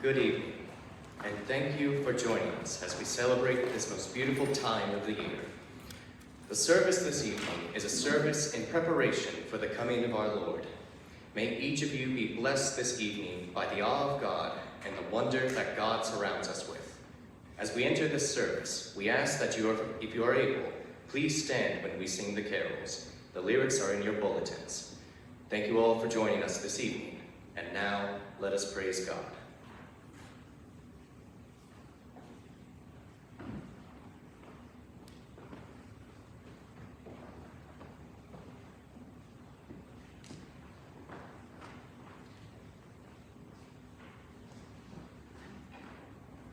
Good evening, and thank you for joining us as we celebrate this most beautiful time of the year. The service this evening is a service in preparation for the coming of our Lord. May each of you be blessed this evening by the awe of God and the wonder that God surrounds us with. As we enter this service, we ask that if you are able, please stand when we sing the carols. The lyrics are in your bulletins. Thank you all for joining us this evening, and now let us praise God.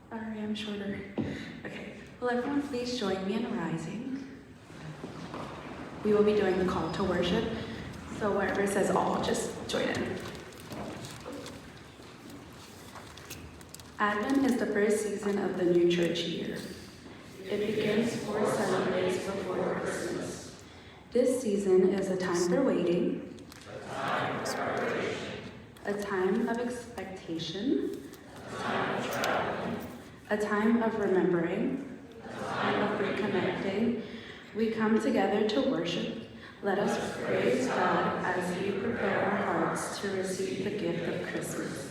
Sorry, I'm shorter. Okay, will everyone please join me in rising? We will be doing the call to worship, so wherever it says all, just join in. Advent is the first season of the new church year. It begins 7 days before Christmas. This season is a time for waiting, a time of expectation, a time of remembering, a time of reconnecting. We come together to worship. Let us praise God as we prepare our hearts to receive the gift of Christmas.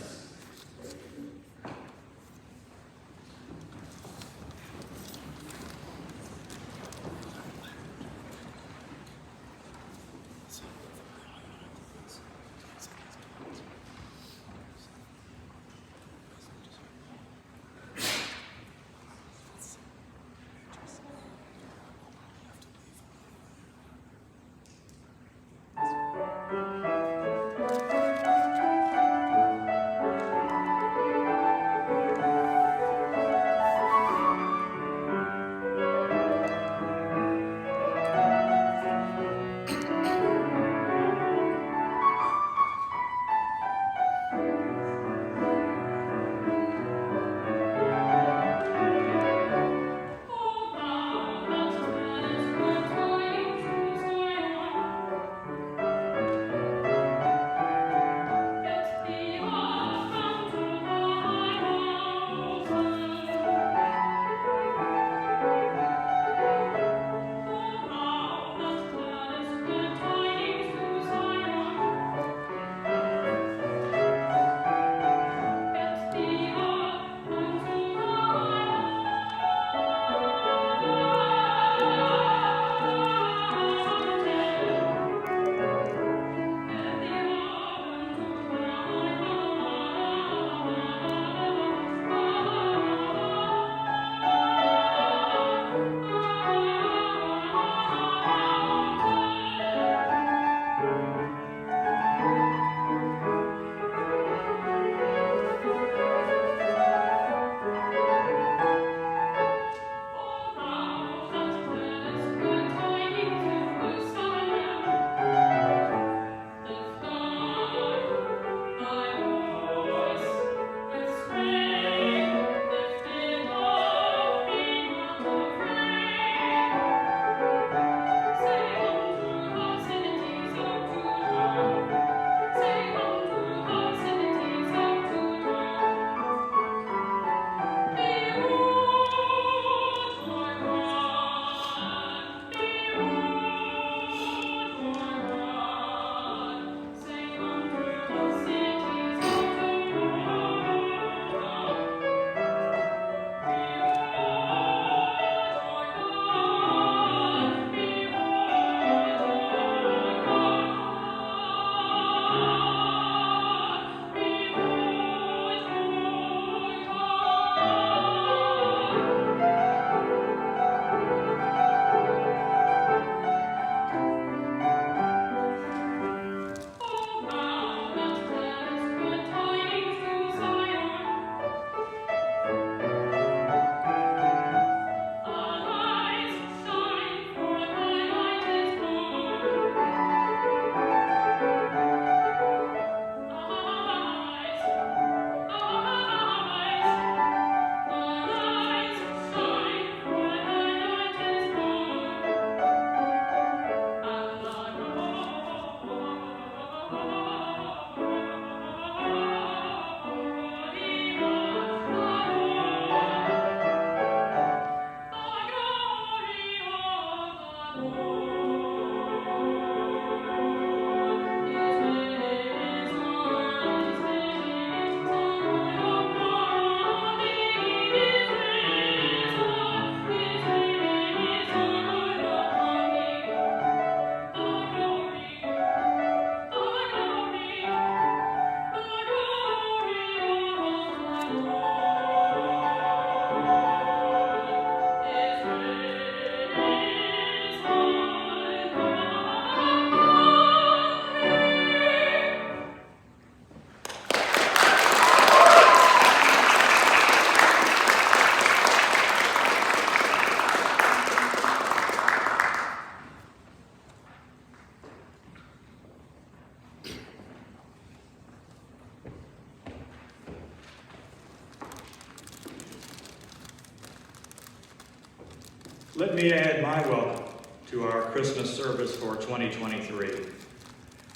Let me add my welcome to our Christmas service for 2023.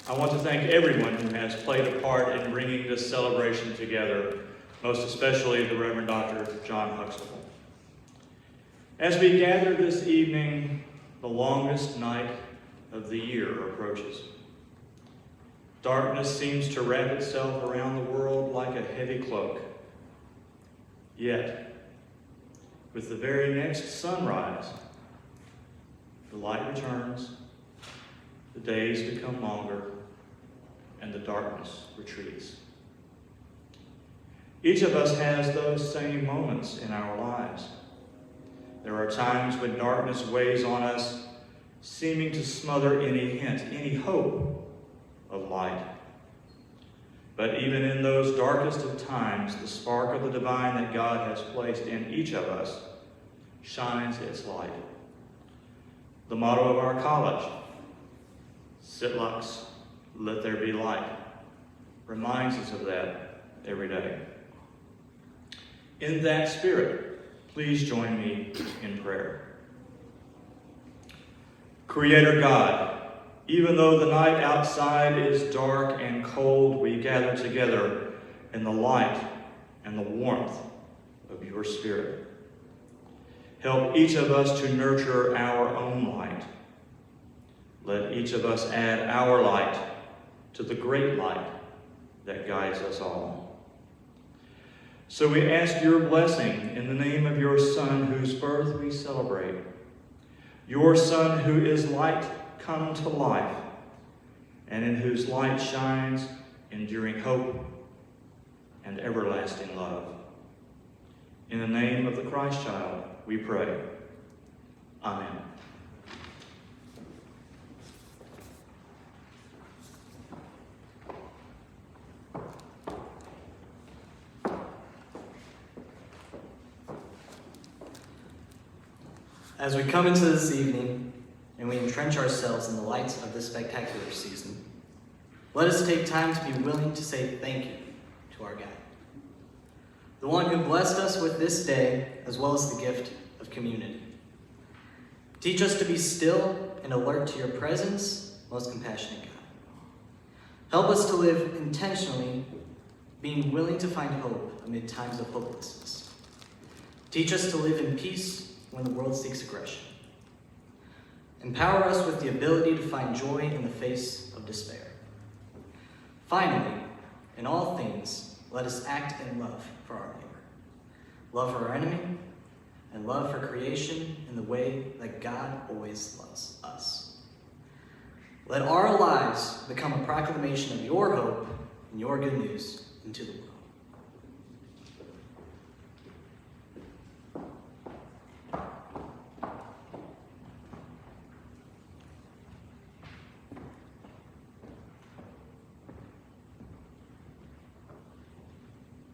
I want to thank everyone who has played a part in bringing this celebration together, most especially the Reverend Dr. John Huxtable. As we gather this evening, the longest night of the year approaches. Darkness seems to wrap itself around the world like a heavy cloak. Yet, with the very next sunrise, the light returns, the days become longer, and the darkness retreats. Each of us has those same moments in our lives. There are times when darkness weighs on us, seeming to smother any hint, any hope of light. But even in those darkest of times, the spark of the divine that God has placed in each of us shines its light. The motto of our college, Sit Lux, Let There Be Light, reminds us of that every day. In that spirit, please join me in prayer. Creator God, even though the night outside is dark and cold, we gather together in the light and the warmth of your Spirit. Help each of us to nurture our own light. Let each of us add our light to the great light that guides us all. So we ask your blessing in the name of your Son, whose birth we celebrate. Your Son, who is light come to life, and in whose light shines enduring hope and everlasting love. In the name of the Christ child, we pray. Amen. As we come into this evening and we entrench ourselves in the lights of this spectacular season, let us take time to be willing to say thank you to our God, the one who blessed us with this day as well as the gift of community. Teach us to be still and alert to your presence, most compassionate God. Help us to live intentionally, being willing to find hope amid times of hopelessness. Teach us to live in peace when the world seeks aggression. Empower us with the ability to find joy in the face of despair. Finally, in all things, let us act in love for our neighbor, love for our enemy, and love for creation in the way that God always loves us. Let our lives become a proclamation of your hope and your good news into the world.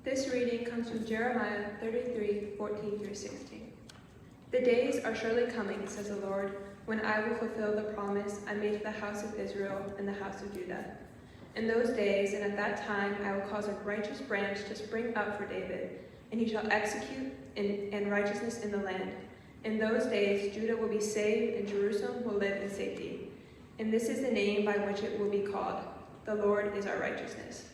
This reading comes from Jeremiah 33:14-16. The days are surely coming, says the Lord, when I will fulfill the promise I made to the house of Israel and the house of Judah. In those days and at that time I will cause a righteous branch to spring up for David, and he shall execute in righteousness in the land. In those days Judah will be saved, and Jerusalem will live in safety. And this is the name by which it will be called: the Lord is our righteousness.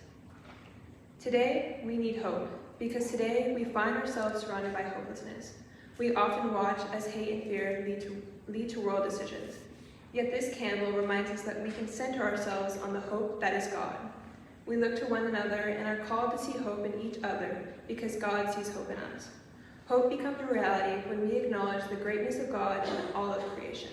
Today, we need hope, because today we find ourselves surrounded by hopelessness. We often watch as hate and fear lead to world decisions. Yet this candle reminds us that we can center ourselves on the hope that is God. We look to one another and are called to see hope in each other because God sees hope in us. Hope becomes a reality when we acknowledge the greatness of God in all of creation.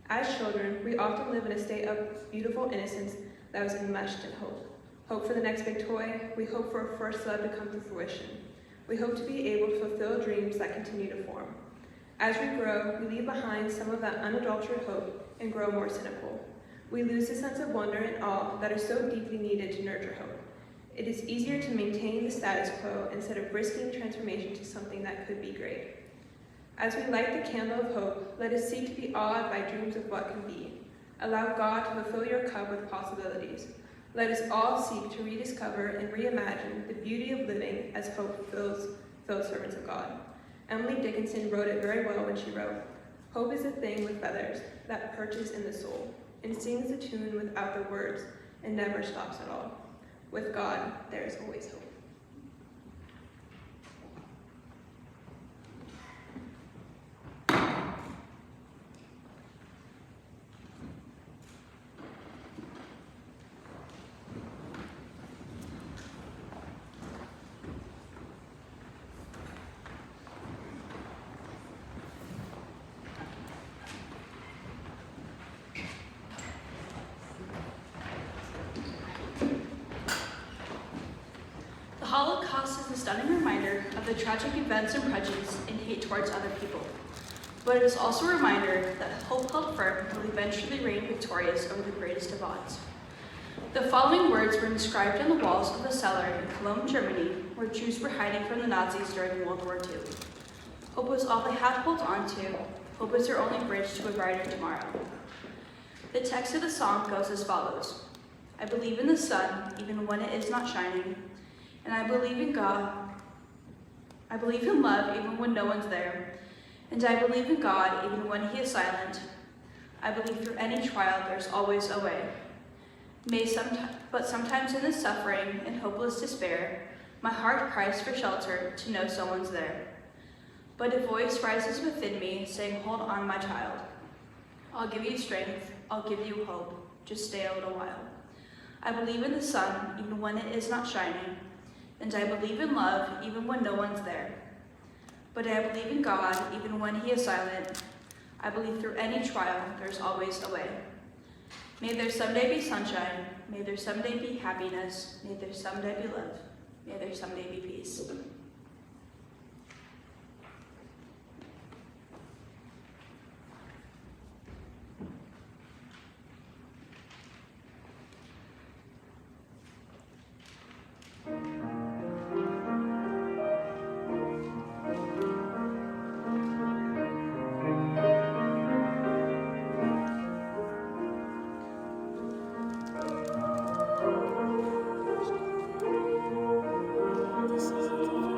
As children, we often live in a state of beautiful innocence that was enmeshed in hope. Hope for the next big toy. We hope for a first love to come to fruition. We hope to be able to fulfill dreams that continue to form. As we grow, we leave behind some of that unadulterated hope and grow more cynical. We lose the sense of wonder and awe that are so deeply needed to nurture hope. It is easier to maintain the status quo instead of risking transformation to something that could be great. As we light the candle of hope, let us seek to be awed by dreams of what can be. Allow God to fulfill your cup with possibilities. Let us all seek to rediscover and reimagine the beauty of living as hope fills servants of God. Emily Dickinson wrote it very well when she wrote, Hope is a thing with feathers that perches in the soul, and sings a tune without the words, and never stops at all. With God, there is always hope. The Holocaust is a stunning reminder of the tragic events and prejudice and hate towards other people. But it is also a reminder that hope held firm will eventually reign victorious over the greatest of odds. The following words were inscribed on the walls of a cellar in Cologne, Germany, where Jews were hiding from the Nazis during World War II. Hope was all they had to hold on to. Hope is their only bridge to a brighter tomorrow. The text of the song goes as follows. I believe in the sun, even when it is not shining. And I believe in God. I believe in love even when no one's there. And I believe in God even when he is silent. I believe through any trial there's always a way. But sometimes in this suffering and hopeless despair, my heart cries for shelter to know someone's there. But a voice rises within me saying, hold on, my child. I'll give you strength. I'll give you hope. Just stay a little while. I believe in the sun even when it is not shining. And I believe in love even when no one's there. But I believe in God even when he is silent. I believe through any trial there's always a way. May there someday be sunshine. May there someday be happiness. May there someday be love. May there someday be peace. This is a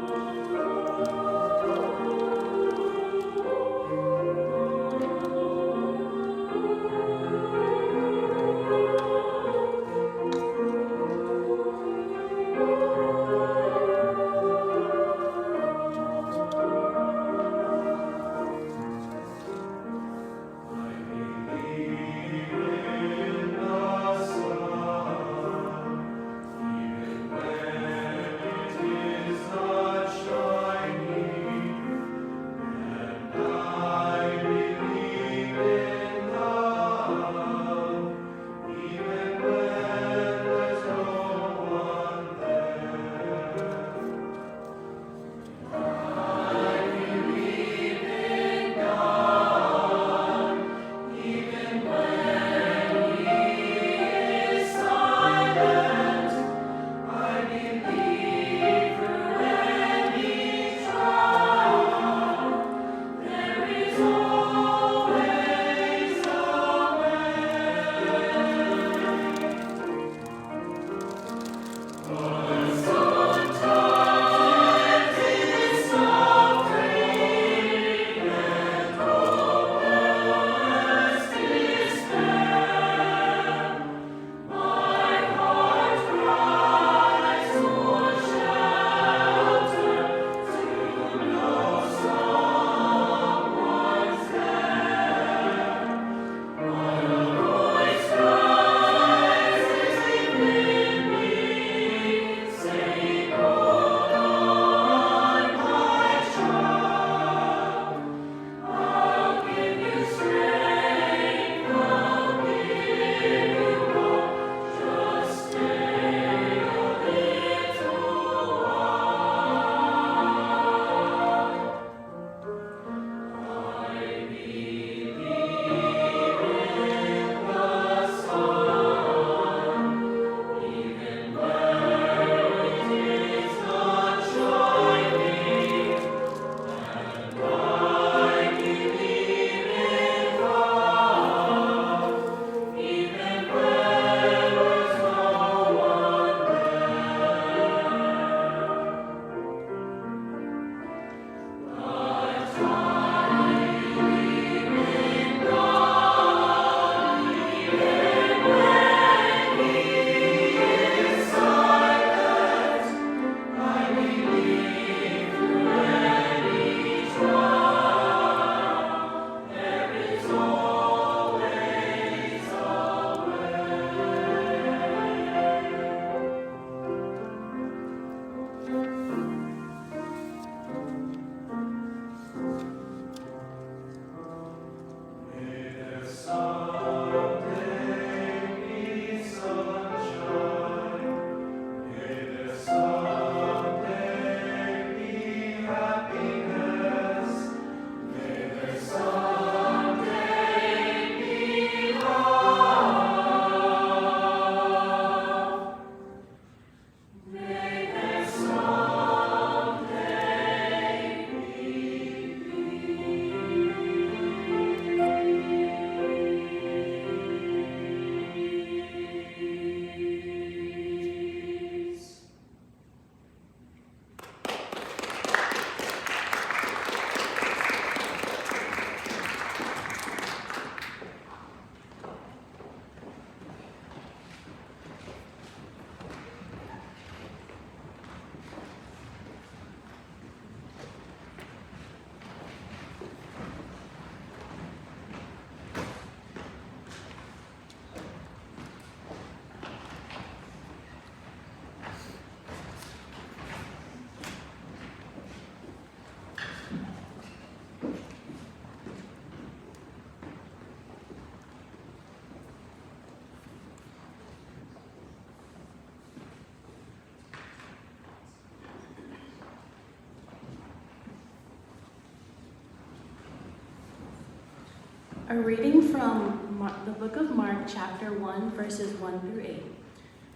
A reading from the book of Mark, chapter 1, verses 1 through 8.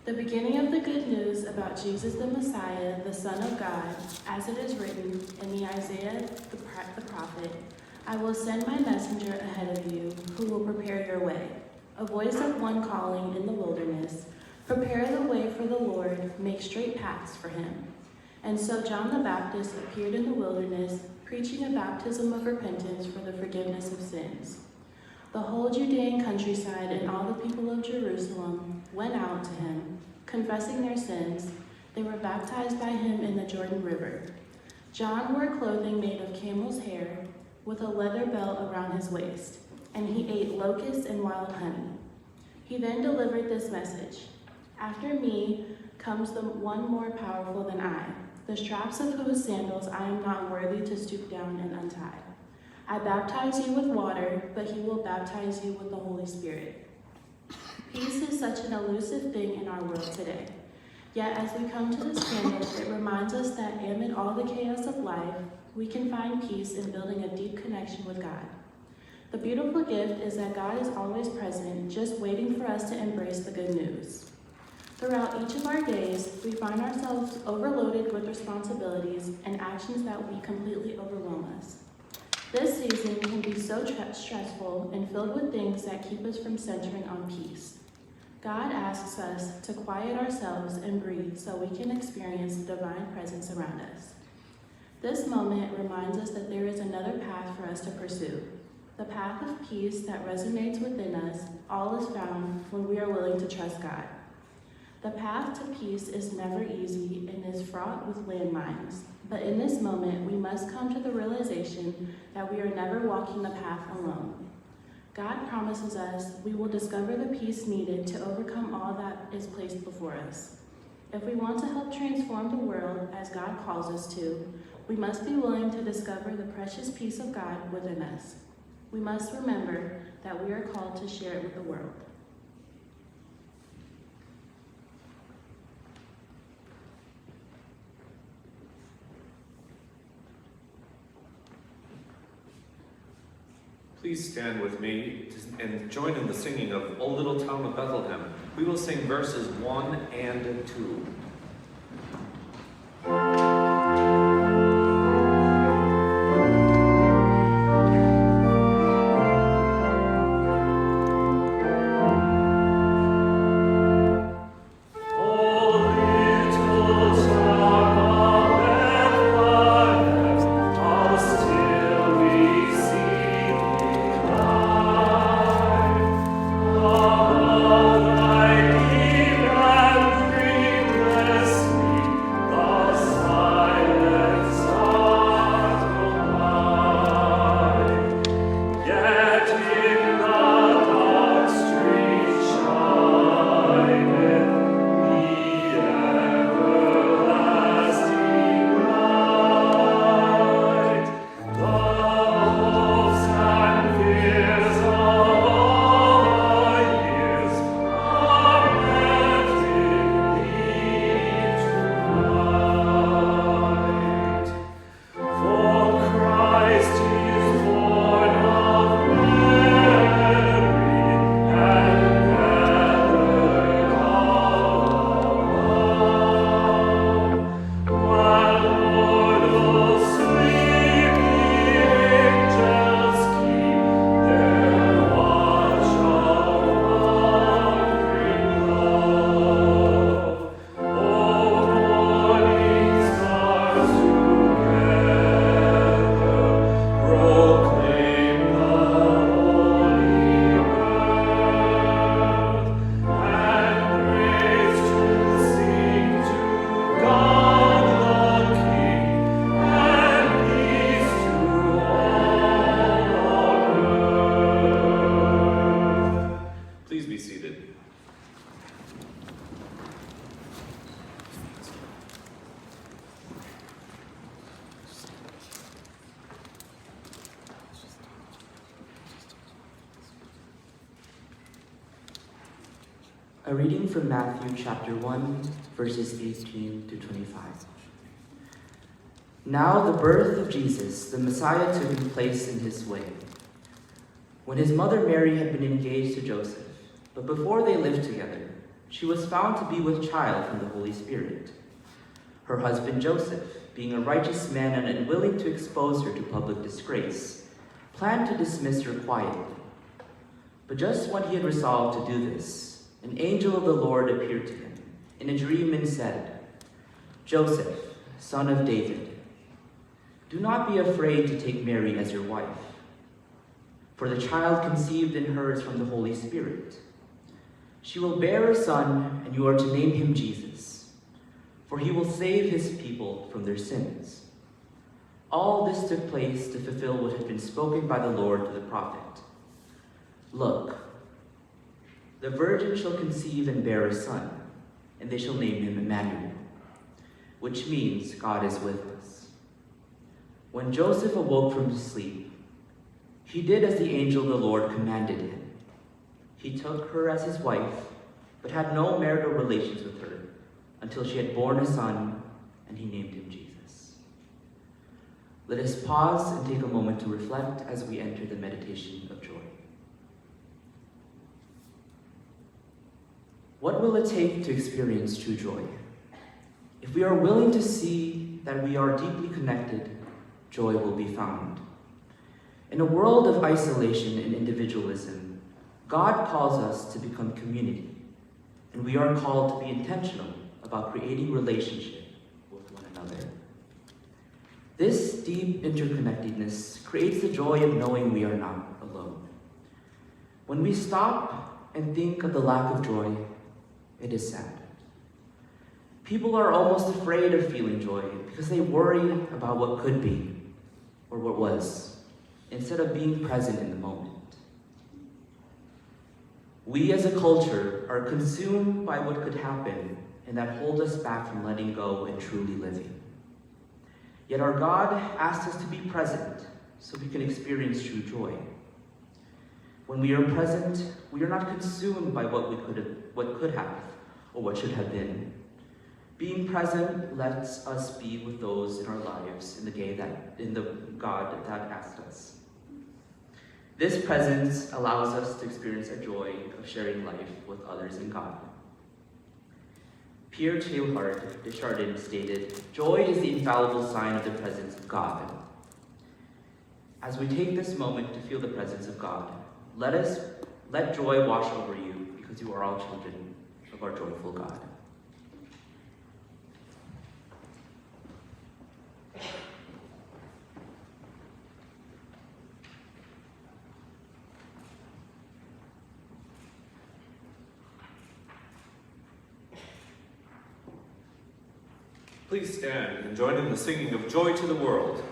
The beginning of the good news about Jesus the Messiah, the Son of God, as it is written in the Isaiah the prophet, I will send my messenger ahead of you, who will prepare your way. A voice of one calling in the wilderness, prepare the way for the Lord, make straight paths for him. And so John the Baptist appeared in the wilderness, preaching a baptism of repentance for the forgiveness of sins. The whole Judean countryside and all the people of Jerusalem went out to him, confessing their sins. They were baptized by him in the Jordan River. John wore clothing made of camel's hair, with a leather belt around his waist, and he ate locusts and wild honey. He then delivered this message: After me comes the one more powerful than I, the straps of whose sandals I am not worthy to stoop down and untie. I baptize you with water, but he will baptize you with the Holy Spirit. Peace is such an elusive thing in our world today. Yet as we come to this candle, it reminds us that amid all the chaos of life, we can find peace in building a deep connection with God. The beautiful gift is that God is always present, just waiting for us to embrace the good news. Throughout each of our days, we find ourselves overloaded with responsibilities and actions that we completely overwhelm us. This season can be so stressful and filled with things that keep us from centering on peace. God asks us to quiet ourselves and breathe so we can experience the divine presence around us. This moment reminds us that there is another path for us to pursue. The path of peace that resonates within us. All is found when we are willing to trust God. The path to peace is never easy and is fraught with landmines. But in this moment, we must come to the realization that we are never walking the path alone. God promises us we will discover the peace needed to overcome all that is placed before us. If we want to help transform the world as God calls us to, we must be willing to discover the precious peace of God within us. We must remember that we are called to share it with the world. Please stand with me and join in the singing of O Little Town of Bethlehem. We will sing verses 1 and 2. A reading from Matthew chapter 1, verses 18 through 25. Now the birth of Jesus, the Messiah, took place in his way. when his mother Mary had been engaged to Joseph, but before they lived together, she was found to be with child from the Holy Spirit. Her husband Joseph, being a righteous man and unwilling to expose her to public disgrace, planned to dismiss her quietly. But just when he had resolved to do this, an angel of the Lord appeared to him in a dream and said, "Joseph, son of David, do not be afraid to take Mary as your wife, for the child conceived in her is from the Holy Spirit. She will bear a son, and you are to name him Jesus, for he will save his people from their sins." All this took place to fulfill what had been spoken by the Lord to the prophet. "Look, the virgin shall conceive and bear a son, and they shall name him Emmanuel," which means God is with us. When Joseph awoke from his sleep, he did as the angel of the Lord commanded him. He took her as his wife, but had no marital relations with her until she had borne a son, and he named him Jesus. Let us pause and take a moment to reflect as we enter the meditation of joy. What will it take to experience true joy? If we are willing to see that we are deeply connected, joy will be found. In a world of isolation and individualism, God calls us to become community, and we are called to be intentional about creating relationship with one another. This deep interconnectedness creates the joy of knowing we are not alone. When we stop and think of the lack of joy, it is sad. People are almost afraid of feeling joy because they worry about what could be or what was, instead of being present in the moment. We as a culture are consumed by what could happen and that hold us back from letting go and truly living. Yet our God asks us to be present so we can experience true joy. When we are present, we are not consumed by what could have or what should have been. Being present lets us be with those in our lives in the God that asked us. This presence allows us to experience a joy of sharing life with others in God. Pierre Teilhard de Chardin stated, "Joy is the infallible sign of the presence of God." As we take this moment to feel the presence of God, let joy wash over you, because you are all children of our joyful God. Please stand and join in the singing of Joy to the World.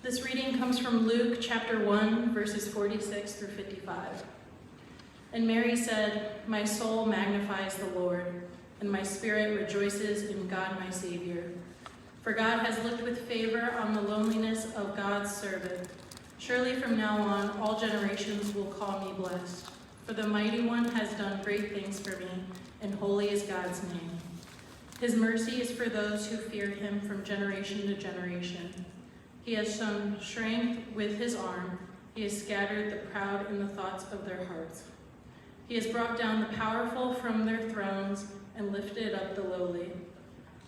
This reading comes from Luke chapter 1, verses 46 through 55. And Mary said, "My soul magnifies the Lord, and my spirit rejoices in God my Savior, For God has looked with favor on the loneliness of God's servant. Surely from now on, all generations will call me blessed. For the Mighty One has done great things for me, and holy is God's name. His mercy is for those who fear him from generation to generation. He has shown strength with his arm. He has scattered the proud in the thoughts of their hearts. He has brought down the powerful from their thrones and lifted up the lowly.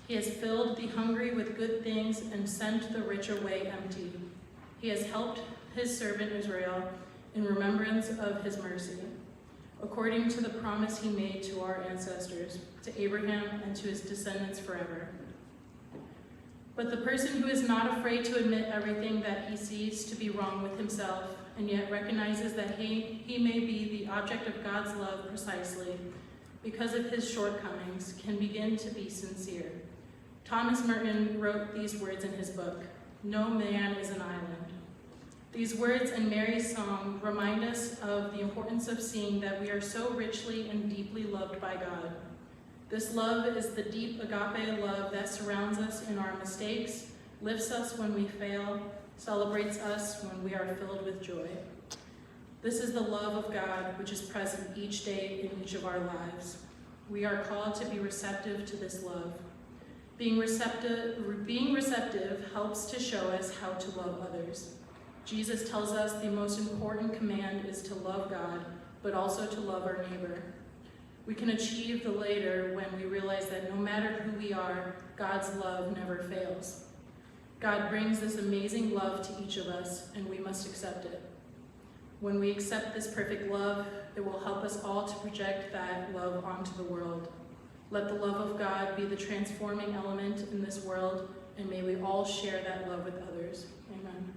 He has filled the hungry with good things and sent the rich away empty. He has helped his servant Israel in remembrance of his mercy, according to the promise he made to our ancestors, to Abraham and to his descendants forever. But the person who is not afraid to admit everything that he sees to be wrong with himself, and yet recognizes that he may be the object of God's love precisely because of his shortcomings, can begin to be sincere. Thomas Merton wrote these words in his book, "No man is an island." These words and Mary's song remind us of the importance of seeing that we are so richly and deeply loved by God. This love is the deep agape love that surrounds us in our mistakes, lifts us when we fail, celebrates us when we are filled with joy. This is the love of God which is present each day in each of our lives. We are called to be receptive to this love. Being receptive helps to show us how to love others. Jesus tells us the most important command is to love God, but also to love our neighbor. We can achieve the latter when we realize that no matter who we are, God's love never fails. God brings this amazing love to each of us, and we must accept it. When we accept this perfect love, it will help us all to project that love onto the world. Let the love of God be the transforming element in this world, and may we all share that love with others. Amen.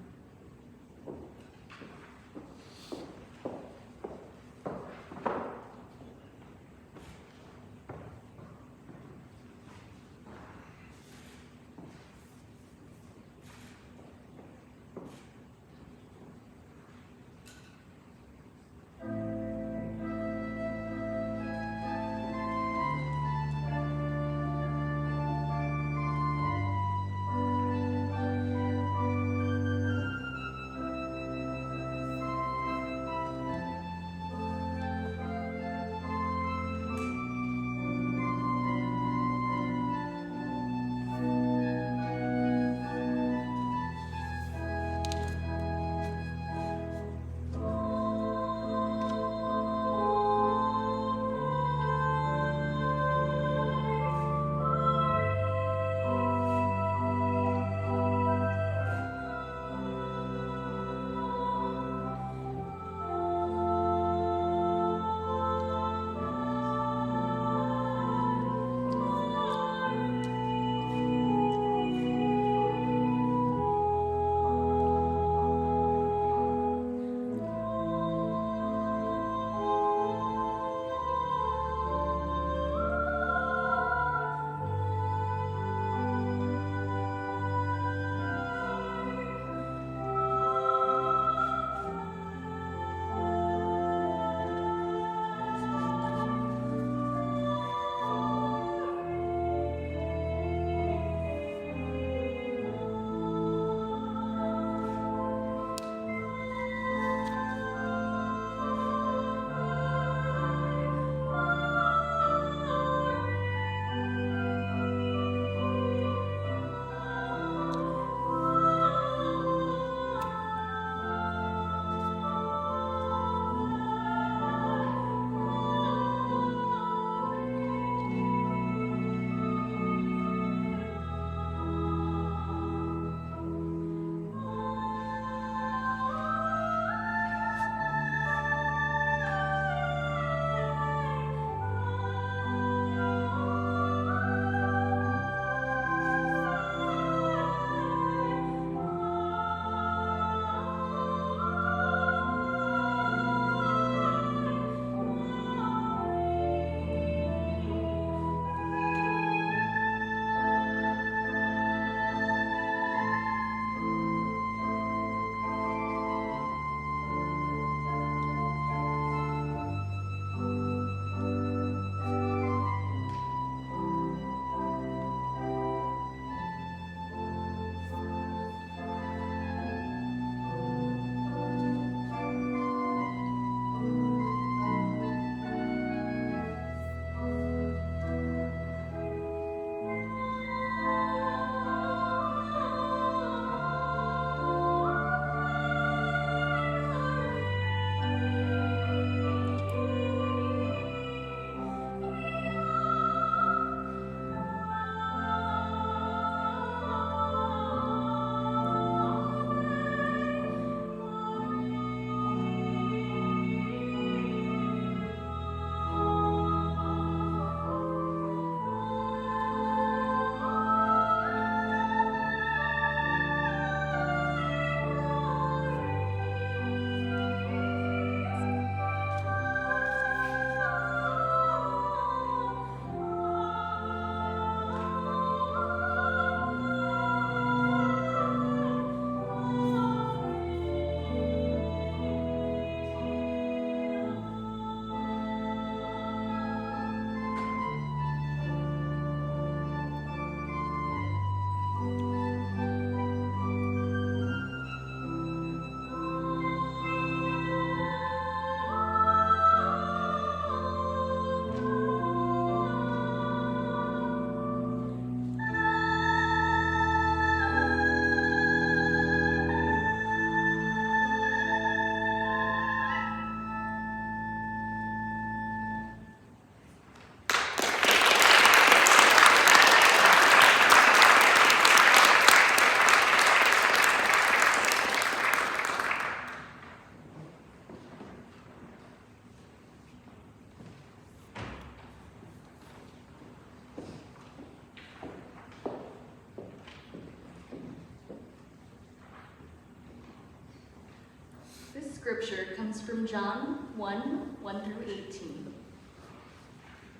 This scripture comes from John 1 through 18.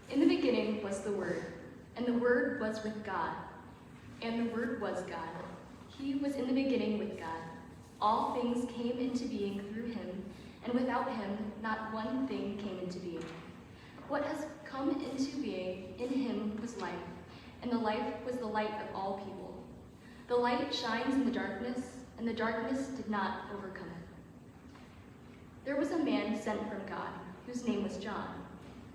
In the beginning was the Word, and the Word was with God, and the Word was God. He was in the beginning with God. All things came into being through him, and without him not one thing came into being. What has come into being in him was life, and the life was the light of all people. The light shines in the darkness, and the darkness did not overcome it. There was a man sent from God, whose name was John.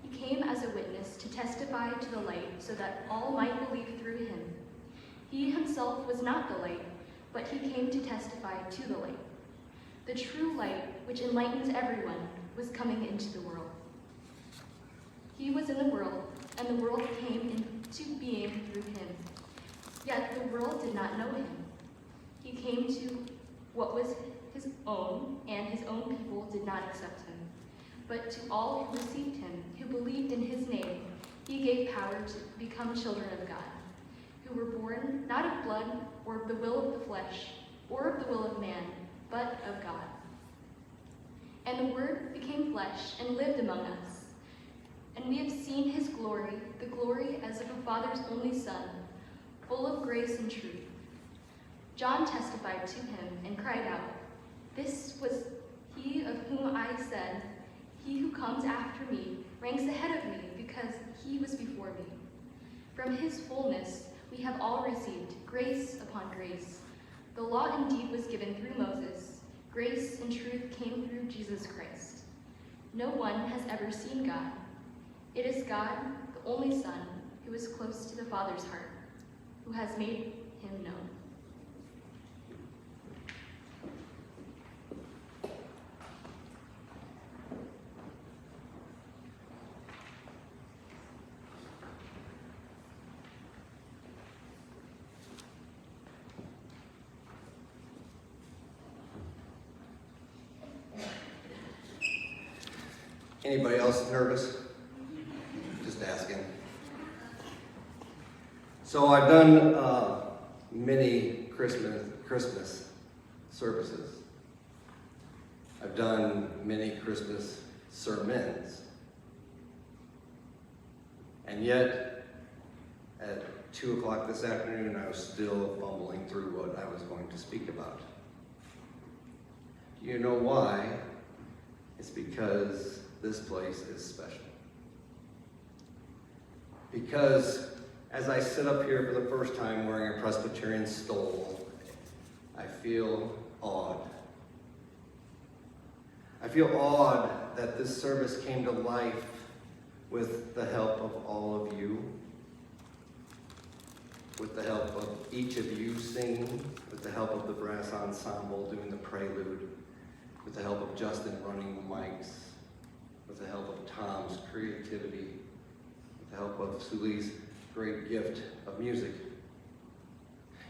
He came as a witness to testify to the light, so that all might believe through him. He himself was not the light, but he came to testify to the light. The true light, which enlightens everyone, was coming into the world. He was in the world, and the world came into being through him. Yet the world did not know him. He came to what was his own, and his own people did not accept him. But to all who received him, who believed in his name, he gave power to become children of God, who were born not of blood, or of the will of the flesh, or of the will of man, but of God. And the Word became flesh and lived among us. And we have seen his glory, the glory as of a Father's only Son, full of grace and truth. John testified to him and cried out, "This was he of whom I said, 'He who comes after me ranks ahead of me, because he was before me.' From his fullness we have all received grace upon grace. The law indeed was given through Moses. Grace and truth came through Jesus Christ. No one has ever seen God. It is God, the only Son, who is close to the Father's heart, who has made him known." Anybody else nervous? Just asking. So I've done many Christmas services. I've done many Christmas sermons. And yet, at 2 o'clock this afternoon, I was still fumbling through what I was going to speak about. Do you know why? It's because this place is special. Because as I sit up here for the first time wearing a Presbyterian stole, I feel awed. I feel awed that this service came to life with the help of all of you, with the help of each of you singing, with the help of the brass ensemble doing the prelude, with the help of Justin running the mics, with the help of Tom's creativity, with the help of Suli's great gift of music.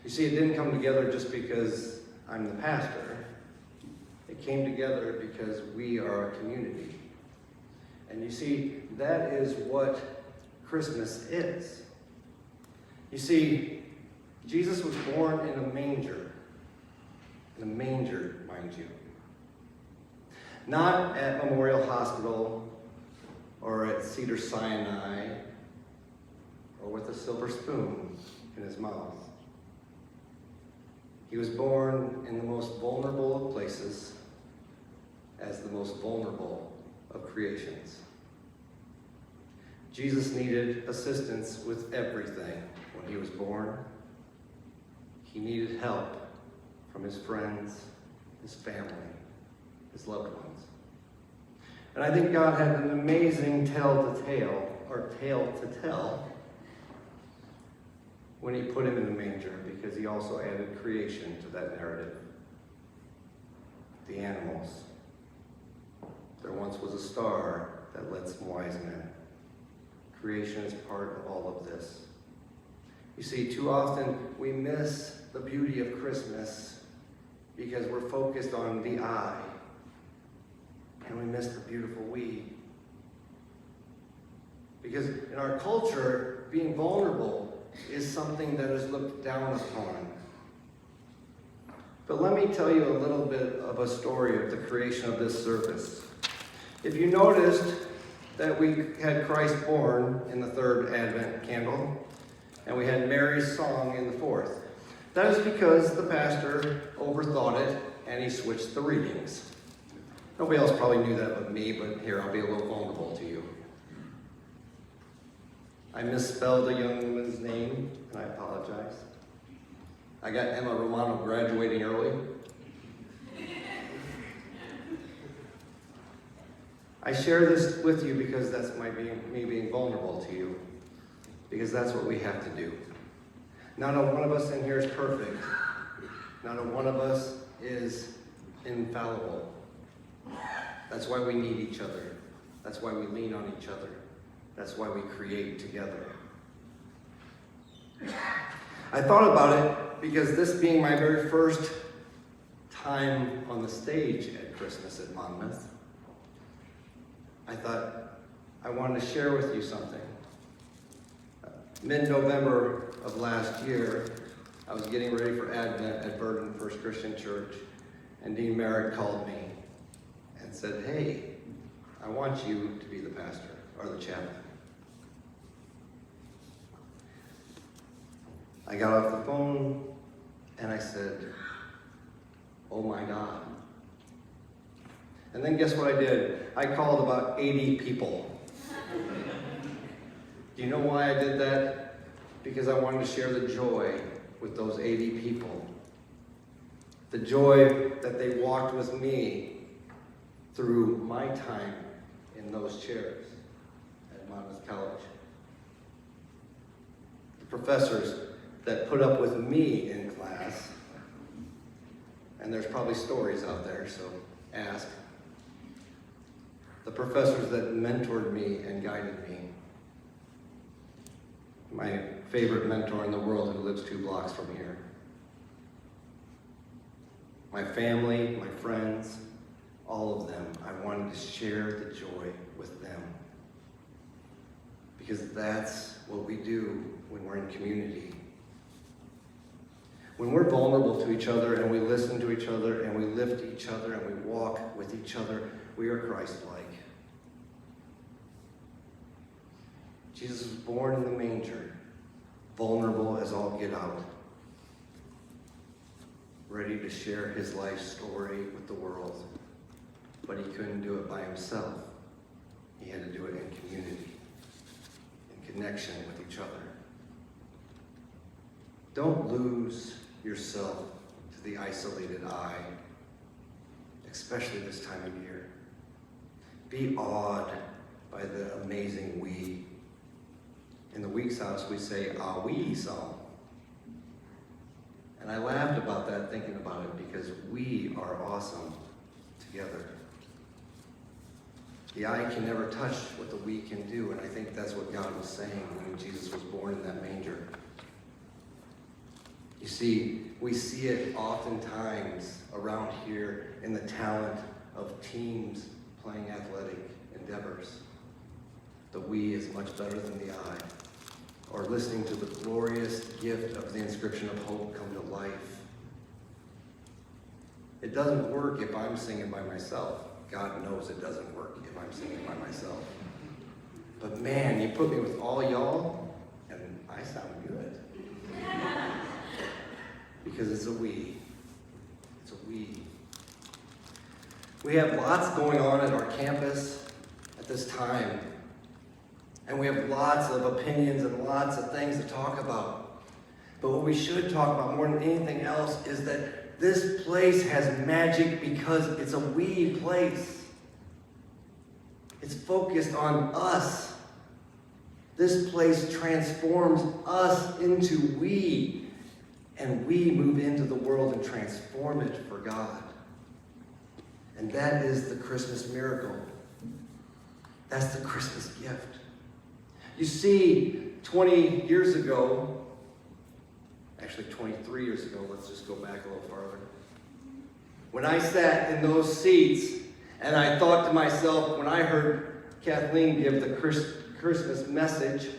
You see, it didn't come together just because I'm the pastor. It came together because we are a community. And you see, that is what Christmas is. You see, Jesus was born in a manger, mind you. Not at Memorial Hospital or at Cedar Sinai or with a silver spoon in his mouth. He was born in the most vulnerable of places as the most vulnerable of creations. Jesus needed assistance with everything when he was born. He needed help from his friends, his family, his loved ones. And I think God had an amazing tale to tell when he put him in the manger, because he also added creation to that narrative. The animals. There once was a star that led some wise men. Creation is part of all of this. You see, too often we miss the beauty of Christmas because we're focused on the I, and we miss the beautiful we. Because in our culture, being vulnerable is something that is looked down upon. But let me tell you a little bit of a story of the creation of this service. If you noticed that we had Christ born in the third Advent candle, and we had Mary's song in the fourth, that is because the pastor overthought it and he switched the readings. Nobody else probably knew that but me, but here, I'll be a little vulnerable to you. I misspelled a young woman's name, and I apologize. I got Emma Romano graduating early. I share this with you because that's me being vulnerable to you, because that's what we have to do. Not a one of us in here is perfect. Not a one of us is infallible. That's why we need each other. That's why we lean on each other. That's why we create together. I thought about it because this being my very first time on the stage at Christmas at Monmouth, I thought I wanted to share with you something. Mid-November of last year, I was getting ready for Advent at Burden First Christian Church, and Dean Merritt called me and said, "Hey, I want you to be the pastor, or the chaplain." I got off the phone and I said, "Oh my God." And then guess what I did? I called about 80 people. Do you know why I did that? Because I wanted to share the joy with those 80 people. The joy that they walked with me through my time in those chairs at Monmouth College. The professors that put up with me in class, and there's probably stories out there, so ask. The professors that mentored me and guided me. My favorite mentor in the world who lives 2 blocks from here. My family, my friends, all of them, I wanted to share the joy with them. Because that's what we do when we're in community. When we're vulnerable to each other and we listen to each other and we lift each other and we walk with each other, we are Christ-like. Jesus was born in the manger, vulnerable as all get out, ready to share his life story with the world. But he couldn't do it by himself. He had to do it in community, in connection with each other. Don't lose yourself to the isolated I, especially this time of year. Be awed by the amazing we. In the Weeks House, we say, "Ah, we song." And I laughed about that, thinking about it, because we are awesome together. The I can never touch what the we can do, and I think that's what God was saying when Jesus was born in that manger. You see, we see it oftentimes around here in the talent of teams playing athletic endeavors. The we is much better than the I. Or listening to the glorious gift of the inscription of hope come to life. It doesn't work if I'm singing by myself. God knows it doesn't work if I'm singing by myself. But man, you put me with all y'all, and I sound good. Because it's a we. It's a we. We have lots going on at our campus at this time. And we have lots of opinions and lots of things to talk about. But what we should talk about more than anything else is that this place has magic because it's a we place. It's focused on us. This place transforms us into we. And we move into the world and transform it for God. And that is the Christmas miracle. That's the Christmas gift. You see, 20 years ago, actually 23 years ago, let's just go back a little farther. When I sat in those seats and I thought to myself, when I heard Kathleen give the Christmas message,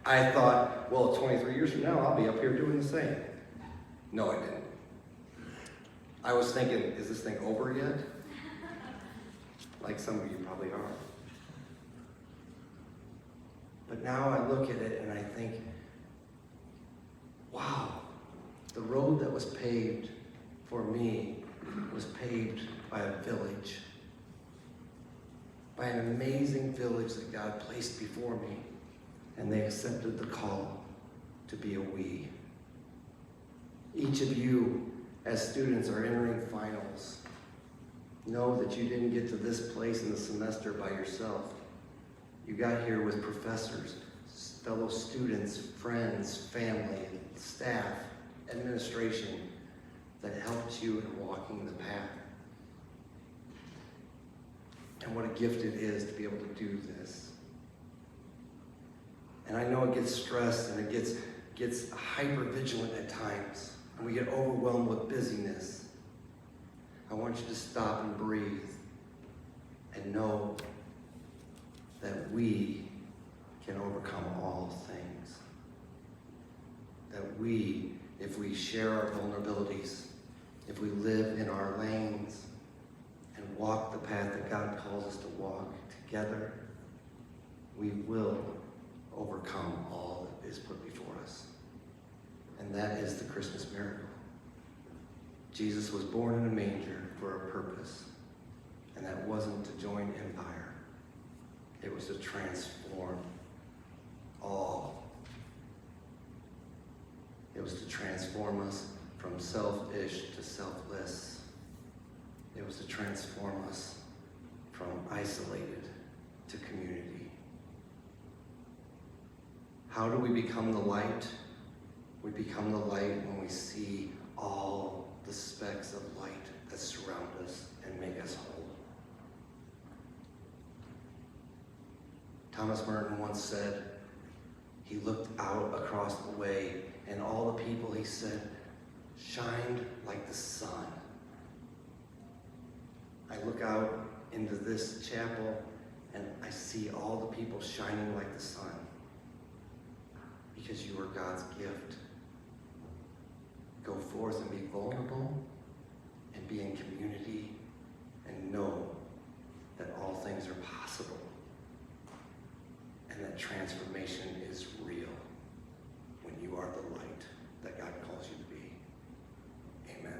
I thought, well, 23 years from now, I'll be up here doing the same. No, I didn't. I was thinking, is this thing over yet? Like some of you probably are. But now I look at it and I think, wow, the road that was paved for me was paved by a village, by an amazing village that God placed before me, and they accepted the call to be a we. Each of you, as students, are entering finals. Know that you didn't get to this place in the semester by yourself. You got here with professors, fellow students, friends, family, staff, administration that helped you in walking the path. And what a gift it is to be able to do this. And I know it gets stressed and it gets hyper vigilant at times, and we get overwhelmed with busyness. I want you to stop and breathe and know that we can overcome all things. That we, if we share our vulnerabilities, if we live in our lanes and walk the path that God calls us to walk together, we will overcome all that is put before us. And that is the Christmas miracle. Jesus was born in a manger for a purpose, and that wasn't to join empire. It was to transform all. It was to transform us from selfish to selfless. It was to transform us from isolated to community. How do we become the light? We become the light when we see all the specks of light that surround us and make us whole. Thomas Merton once said, he looked out across the way and all the people, he said, shined like the sun. I look out into this chapel and I see all the people shining like the sun because you are God's gift. Go forth and be vulnerable and be in community and know that all things are possible and that transformation is real when you are the light that God calls you to be. Amen.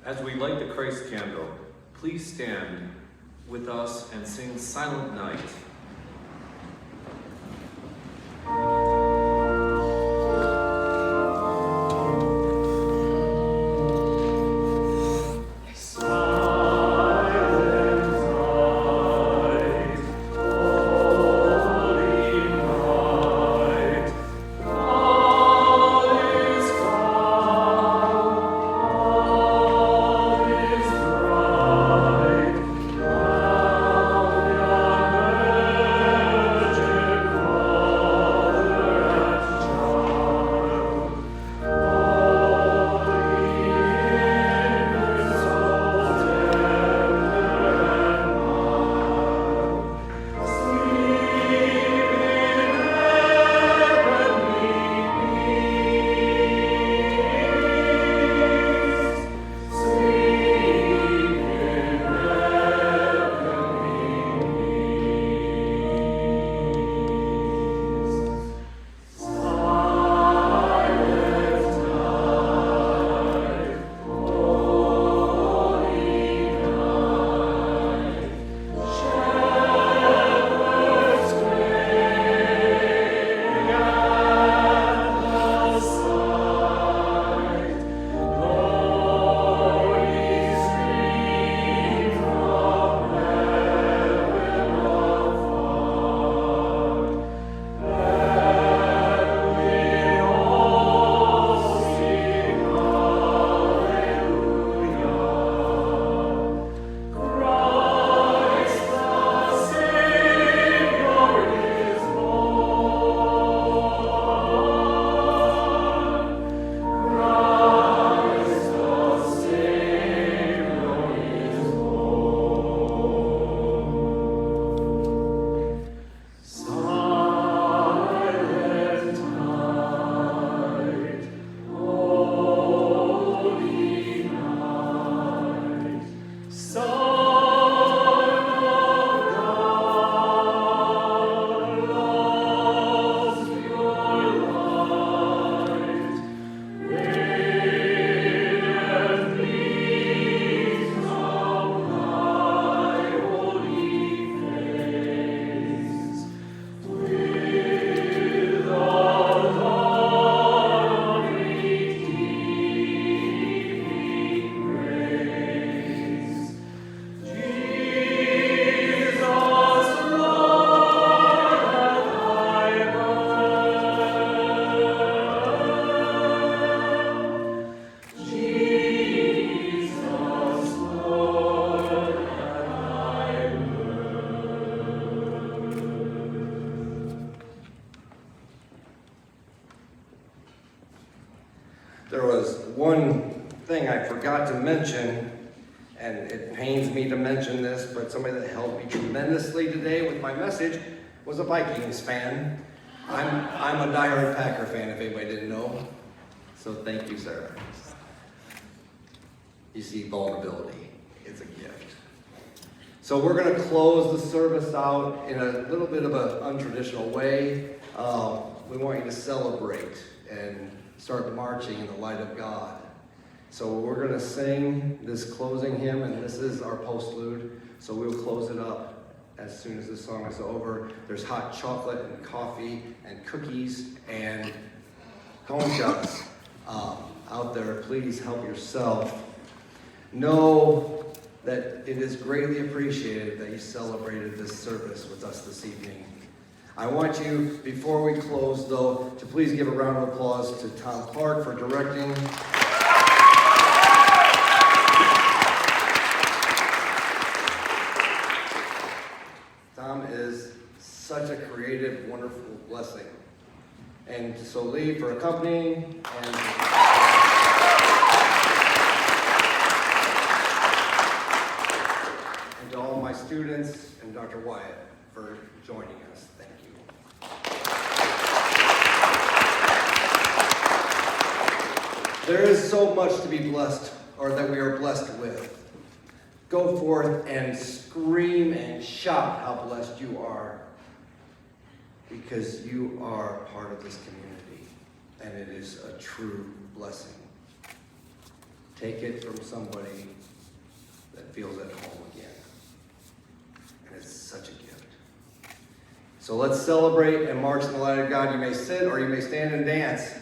As we light the Christ candle, please stand with us and sing Silent Night. Amen. forgot to mention, and it pains me to mention this, but somebody that helped me tremendously today with my message was a Vikings fan. I'm a diehard Packer fan, if anybody didn't know. So thank you, Sarah. You see, vulnerability is a gift. So we're going to close the service out in a little bit of an untraditional way. We want you to celebrate and start marching in the light of God. So we're going to sing this closing hymn, and this is our postlude. So we'll close it up as soon as this song is over. There's hot chocolate and coffee and cookies and cone shots out there. Please help yourself. Know that it is greatly appreciated that you celebrated this service with us this evening. I want you, before we close though, to please give a round of applause to Tom Clark for directing. Tom is such a creative, wonderful blessing. And to Solee for accompanying, and to all my students and Dr. Wyatt for joining us. Thank you. There is so much to be blessed, or that we are blessed with. Go forth and scream and shout how blessed you are, because you are part of this community, and it is a true blessing. Take it from somebody that feels at home again, and it's such a gift. So let's celebrate and march in the light of God. You may sit or you may stand and dance.